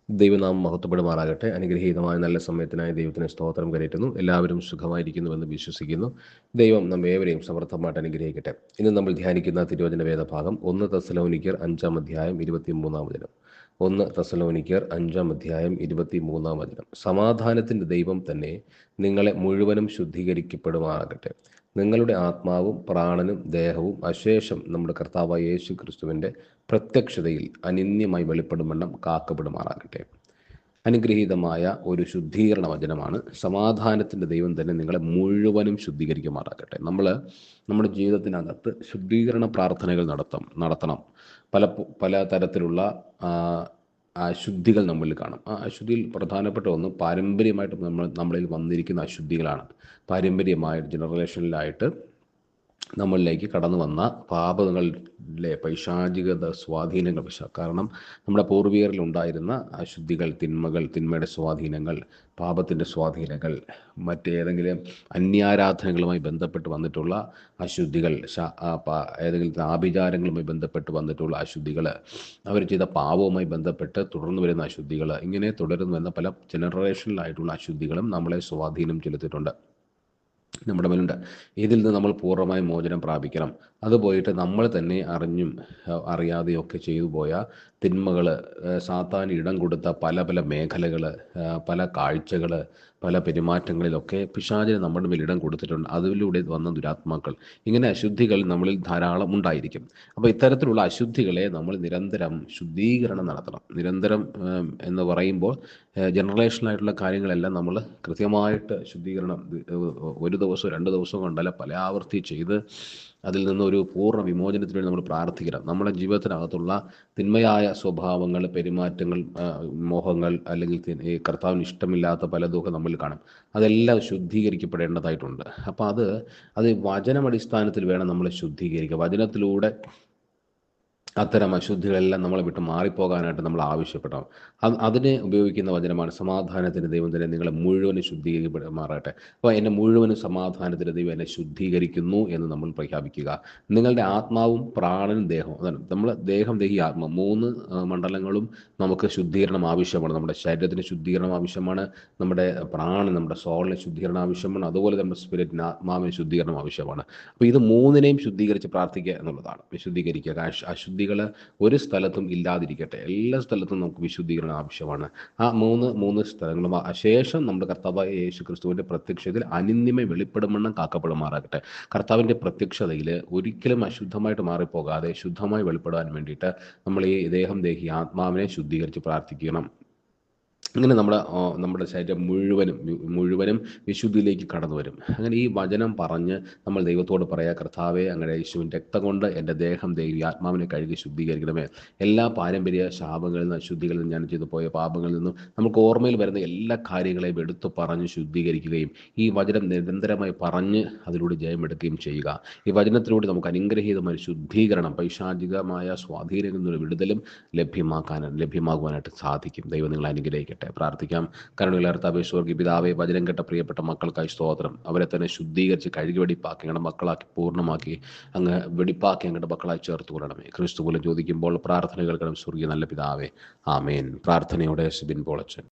ദൈവനാമം മഹത്വപ്പെടുമാറാകട്ടെ. അനുഗ്രഹീതമായ നല്ല സമയത്തിനായി ദൈവത്തിന് സ്തോത്രം കരയറ്റുന്നു. എല്ലാവരും സുഖമായിരിക്കുന്നുവെന്ന് വിശ്വസിക്കുന്നു. ദൈവം നമ്മേവരെയും സമർത്ഥമായിട്ട് അനുഗ്രഹിക്കട്ടെ. ഇന്ന് നമ്മൾ ധ്യാനിക്കുന്ന തിരുവചന വേദഭാഗം 1 തെസ്സലോനിക്കർ 5-ാം അധ്യായം 23-ാം വചനം. 1 തെസ്സലോനിക്കർ 5-ാം അധ്യായം 23-ാം വചനം. സമാധാനത്തിൻ്റെ ദൈവം തന്നെ നിങ്ങളെ മുഴുവനും ശുദ്ധീകരിക്കപ്പെടുമാറാകട്ടെ. നിങ്ങളുടെ ആത്മാവും പ്രാണനും ദേഹവും അശേഷം നമ്മുടെ കർത്താവായ യേശു ക്രിസ്തുവിൻ്റെ പ്രത്യക്ഷതയിൽ അനിന്യമായി വെളിപ്പെടും കാക്കപ്പെടുമാറാകട്ടെ. അനുഗ്രഹീതമായ ഒരു ശുദ്ധീകരണ വചനമാണ്. സമാധാനത്തിൻ്റെ ദൈവം തന്നെ നിങ്ങളെ മുഴുവനും ശുദ്ധീകരിക്കുമാറാകട്ടെ. നമ്മുടെ ജീവിതത്തിനകത്ത് ശുദ്ധീകരണ പ്രാർത്ഥനകൾ നടത്തണം. പല തരത്തിലുള്ള അശുദ്ധികൾ നമ്മളിൽ കാണും. ആ അശുദ്ധിയിൽ പ്രധാനപ്പെട്ട ഒന്ന് പാരമ്പര്യമായിട്ട് നമ്മളിൽ വന്നിരിക്കുന്ന അശുദ്ധികളാണ്. പാരമ്പര്യമായ ജനറേഷനിലായിട്ട് നമ്മളിലേക്ക് കടന്നു വന്ന പാപങ്ങളിലെ പൈശാചികത സ്വാധീനങ്ങൾ. കാരണം നമ്മുടെ പൂർവികരിൽ ഉണ്ടായിരുന്ന അശുദ്ധികൾ, തിന്മയുടെ സ്വാധീനങ്ങൾ, പാപത്തിൻ്റെ സ്വാധീനങ്ങൾ, മറ്റേതെങ്കിലും അന്യാരാധനകളുമായി ബന്ധപ്പെട്ട് വന്നിട്ടുള്ള അശുദ്ധികൾ, ഏതെങ്കിലും ആഭിചാരങ്ങളുമായി ബന്ധപ്പെട്ട് വന്നിട്ടുള്ള അശുദ്ധികൾ, അവർ ചെയ്ത പാപവുമായി ബന്ധപ്പെട്ട് തുടർന്ന് വരുന്ന അശുദ്ധികൾ, ഇങ്ങനെ തുടർന്ന് വരുന്ന പല ജനറേഷനിലായിട്ടുള്ള അശുദ്ധികളും നമ്മളെ സ്വാധീനം ചെലുത്തിയിട്ടുണ്ട്, നമ്മുടെ മേലുണ്ട്. ഇതിൽ നിന്ന് നമ്മൾ പൂർണ്ണമായും മോചനം പ്രാപിക്കണം. അത് പോയിട്ട് നമ്മൾ തന്നെ അറിഞ്ഞും അറിയാതെയൊക്കെ ചെയ്തു പോയ തിന്മകൾ, സാത്താൻ ഇടം കൊടുത്ത പല മേഖലകൾ, പല കാഴ്ചകൾ, പല പെരുമാറ്റങ്ങളിലൊക്കെ പിശാചിന് നമ്മുടെ മേൽ ഇടം കൊടുത്തിട്ടുണ്ട്. അതിലൂടെ വന്ന ദുരാത്മാക്കൾ, ഇങ്ങനെ അശുദ്ധികൾ നമ്മളിൽ ധാരാളം ഉണ്ടായിരിക്കും. അപ്പോൾ ഇത്തരത്തിലുള്ള അശുദ്ധികളെ നമ്മൾ നിരന്തരം ശുദ്ധീകരണം നടത്തണം. നിരന്തരം എന്ന് പറയുമ്പോൾ ജനറേഷനായിട്ടുള്ള കാര്യങ്ങളെല്ലാം നമ്മൾ കൃത്യമായിട്ട് ശുദ്ധീകരണം ഒരു ദിവസവും 2 ദിവസവും കൊണ്ടല്ല, പല ആവർത്തി ചെയ്ത് അതിൽ നിന്നൊരു പൂർണ്ണ വിമോചനത്തിന് വേണ്ടി നമ്മൾ പ്രാർത്ഥിക്കണം. നമ്മുടെ ജീവിതത്തിനകത്തുള്ള തിന്മയായ സ്വഭാവങ്ങൾ, പെരുമാറ്റങ്ങൾ, മോഹങ്ങൾ, അല്ലെങ്കിൽ ഈ കർത്താവിന് ഇഷ്ടമില്ലാത്ത പലതൊക്കെ നമ്മൾ കാണും. അതെല്ലാം ശുദ്ധീകരിക്കപ്പെടേണ്ടതായിട്ടുണ്ട്. അപ്പോൾ അത് വചനമടിസ്ഥാനത്തിൽ വേണം നമ്മളെ ശുദ്ധീകരിക്കുക. വചനത്തിലൂടെ അത്തരം അശുദ്ധികളെല്ലാം നമ്മളെ വിട്ട് മാറിപ്പോകാനായിട്ട് നമ്മൾ ആവശ്യപ്പെടണം. അതിനെ ഉപയോഗിക്കുന്ന വചനമാണ് സമാധാനത്തിൻ്റെ ദൈവം തന്നെ നിങ്ങളെ മുഴുവനും ശുദ്ധീകരിക്കപ്പെടുമാറാകട്ടെ. അപ്പോൾ എന്നെ മുഴുവനും സമാധാനത്തിൻ്റെ ദൈവം എന്നെ ശുദ്ധീകരിക്കുന്നു എന്ന് നമ്മൾ പ്രഖ്യാപിക്കുക. നിങ്ങളുടെ ആത്മാവും പ്രാണനും ദേഹവും, അതാണ് നമ്മൾ ദേഹം, ദേഹി, ആത്മ, 3 മണ്ഡലങ്ങളും നമുക്ക് ശുദ്ധീകരണം ആവശ്യമാണ്. നമ്മുടെ ശരീരത്തിന് ശുദ്ധീകരണം ആവശ്യമാണ്, നമ്മുടെ പ്രാണൻ, നമ്മുടെ സോളിന് ശുദ്ധീകരണം ആവശ്യമാണ്, അതുപോലെ നമ്മുടെ സ്പിരിറ്റിന്, ആത്മാവിന് ശുദ്ധീകരണം ആവശ്യമാണ്. അപ്പോൾ ഇത് 3നെയും ശുദ്ധീകരിച്ച് പ്രാർത്ഥിക്കുക എന്നുള്ളതാണ്. വിശുദ്ധീകരിക്കുക. അശുദ്ധികൾ ഒരു സ്ഥലത്തും ഇല്ലാതിരിക്കട്ടെ. എല്ലാ സ്ഥലത്തും നമുക്ക് വിശുദ്ധീകരണം ആവശ്യമാണ്. ആ മൂന്ന് സ്ഥലങ്ങളും ശേഷം നമ്മുടെ കർത്താവായ യേശു ക്രിസ്തുവിൻ്റെ പ്രത്യക്ഷതയിൽ അനിന്യമേ വെളിപ്പെടുമെണ്ണം കാക്കപ്പെടുമാറാകട്ടെ. കർത്താവിൻ്റെ പ്രത്യക്ഷതയിൽ ഒരിക്കലും അശുദ്ധമായിട്ട് മാറിപ്പോകാതെ ശുദ്ധമായി വെളിപ്പെടാൻ വേണ്ടിയിട്ട് നമ്മൾ ഈ ദേഹം, ദേഹി, ആത്മാവിനെ ശുദ്ധീകരിച്ച് പ്രാർത്ഥിക്കണം. ഇങ്ങനെ നമ്മുടെ ശരീരം മുഴുവനും വിശുദ്ധിയിലേക്ക് കടന്നു വരും. അങ്ങനെ ഈ വചനം പറഞ്ഞ് നമ്മൾ ദൈവത്തോട് പറയാ, കർത്താവേ, അങ്ങനെ യേശുവിൻ്റെ രക്തം കൊണ്ട് എൻ്റെ ദേഹം, ദേഹി, ആത്മാവിനെ കഴുകി ശുദ്ധീകരിക്കണമേ. എല്ലാ പാരമ്പര്യ ശാപങ്ങളിൽ നിന്ന്, അശുദ്ധികളിൽ നിന്ന്, ഞാൻ ചെയ്തു പോയ പാപങ്ങളിൽ നിന്നും നമുക്ക് ഓർമ്മയിൽ വരുന്ന എല്ലാ കാര്യങ്ങളെയും എടുത്തു പറഞ്ഞ് ശുദ്ധീകരിക്കുകയും ഈ വചനം നിരന്തരമായി പറഞ്ഞ് അതിലൂടെ ജയമെടുക്കുകയും ചെയ്യുക. ഈ വചനത്തിലൂടെ നമുക്ക് അനുഗ്രഹീതമായ ശുദ്ധീകരണം, പൈശാചികമായ സ്വാധീനങ്ങളിൽ നിന്നുള്ള വിടുതലും ലഭ്യമാകുവാനായിട്ട് സാധിക്കും. ദൈവം നിങ്ങളെ അനുഗ്രഹിക്കട്ടെ. പ്രാർത്ഥിക്കാം. കരുണയുള്ള കർത്താവേ, സ്വർഗ്ഗീയ പിതാവേ, വചനം കേട്ട പ്രിയപ്പെട്ട മക്കൾക്കായി സ്തോത്രം. അവരെ തന്നെ ശുദ്ധീകരിച്ച് കഴുകി വെടിപ്പാക്കി ഞങ്ങളുടെ മക്കളാക്കി പൂർണ്ണമാക്കി അങ്ങ് വെടിപ്പാക്കി ഞങ്ങളുടെ മക്കളായി ചേർത്ത് കൊള്ളണമേ. ക്രിസ്തു പോലും ചോദിക്കുമ്പോൾ പ്രാർത്ഥന കേൾക്കണം. സ്വർഗ്ഗീയ നല്ല പിതാവേ, ആമേൻ. പ്രാർത്ഥനയോടെ സിബിൻ പോളച്ചൻ.